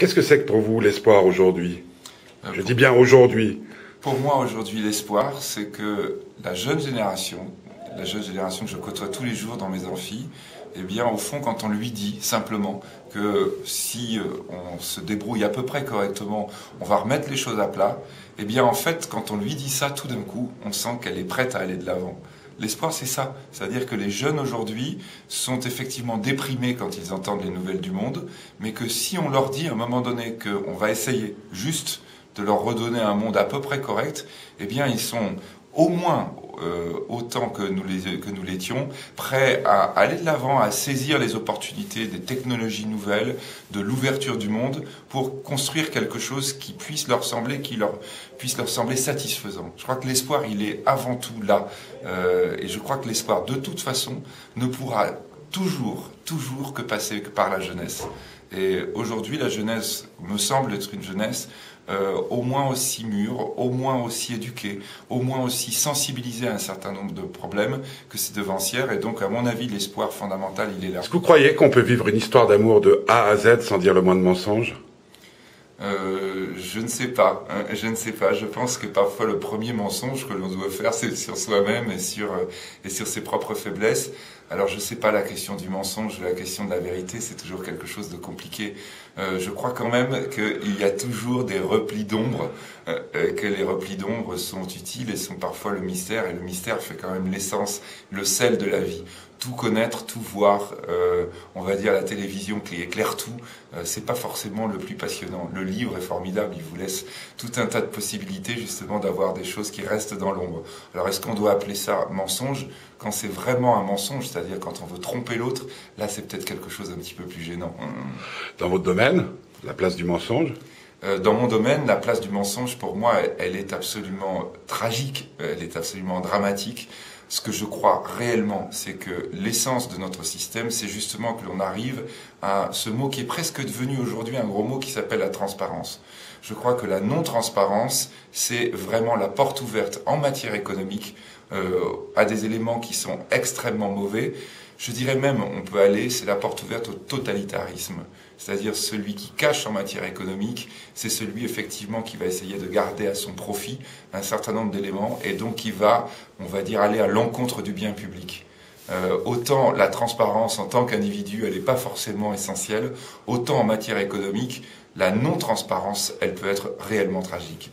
Qu'est-ce que c'est que pour vous l'espoir aujourd'hui? Je dis bien Pour aujourd'hui. pour moi, aujourd'hui, l'espoir, c'est que la jeune génération que je côtoie tous les jours dans mes amphis, eh bien, au fond, quand on lui dit simplement que si on se débrouille à peu près correctement, on va remettre les choses à plat, eh bien, en fait, quand on lui dit ça, tout d'un coup, on sent qu'elle est prête à aller de l'avant. L'espoir, c'est ça. C'est-à-dire que les jeunes aujourd'hui sont effectivement déprimés quand ils entendent les nouvelles du monde, mais que si on leur dit à un moment donné qu'on va essayer juste de leur redonner un monde à peu près correct, eh bien, ils sont au moins autant que nous l'étions, prêts à aller de l'avant, à saisir les opportunités des technologies nouvelles, de l'ouverture du monde, pour construire quelque chose qui puisse leur sembler, satisfaisant. Je crois que l'espoir, il est avant tout là, et je crois que l'espoir, de toute façon, ne pourra toujours que passer par la jeunesse. Et aujourd'hui, la jeunesse me semble être une jeunesse au moins aussi mûre, au moins aussi éduquée, au moins aussi sensibilisée à un certain nombre de problèmes que ses devancières. Et donc, à mon avis, l'espoir fondamental, il est là. Est-ce que vous croyez qu'on peut vivre une histoire d'amour de A à Z sans dire le moindre mensonge? Je ne sais pas. Je ne sais pas. Je pense que parfois le premier mensonge que l'on doit faire, c'est sur soi-même et sur ses propres faiblesses. Alors je ne sais pas, la question du mensonge, la question de la vérité, c'est toujours quelque chose de compliqué. Je crois quand même qu'il y a toujours des replis d'ombre, que les replis d'ombre sont utiles et sont parfois le mystère. Et le mystère fait quand même l'essence, le sel de la vie. Tout connaître, tout voir, on va dire la télévision qui éclaire tout, c'est pas forcément le plus passionnant. Le livre est formidable, il vous laisse tout un tas de possibilités justement d'avoir des choses qui restent dans l'ombre. Alors est-ce qu'on doit appeler ça mensonge? Quand c'est vraiment un mensonge, c'est-à-dire quand on veut tromper l'autre, là c'est peut-être quelque chose un petit peu plus gênant. Dans votre domaine, la place du mensonge? Dans mon domaine, la place du mensonge, pour moi, elle est absolument tragique, elle est absolument dramatique. Ce que je crois réellement, c'est que l'essence de notre système, c'est justement que l'on arrive à ce mot qui est presque devenu aujourd'hui un gros mot qui s'appelle la transparence. Je crois que la non-transparence, c'est vraiment la porte ouverte en matière économique à des éléments qui sont extrêmement mauvais. Je dirais même, on peut aller, c'est la porte ouverte au totalitarisme. C'est-à-dire celui qui cache en matière économique, c'est celui effectivement qui va essayer de garder à son profit un certain nombre d'éléments et donc qui va, on va dire, aller à l'encontre du bien public. Autant la transparence en tant qu'individu, elle n'est pas forcément essentielle, autant en matière économique, la non-transparence, elle peut être réellement tragique.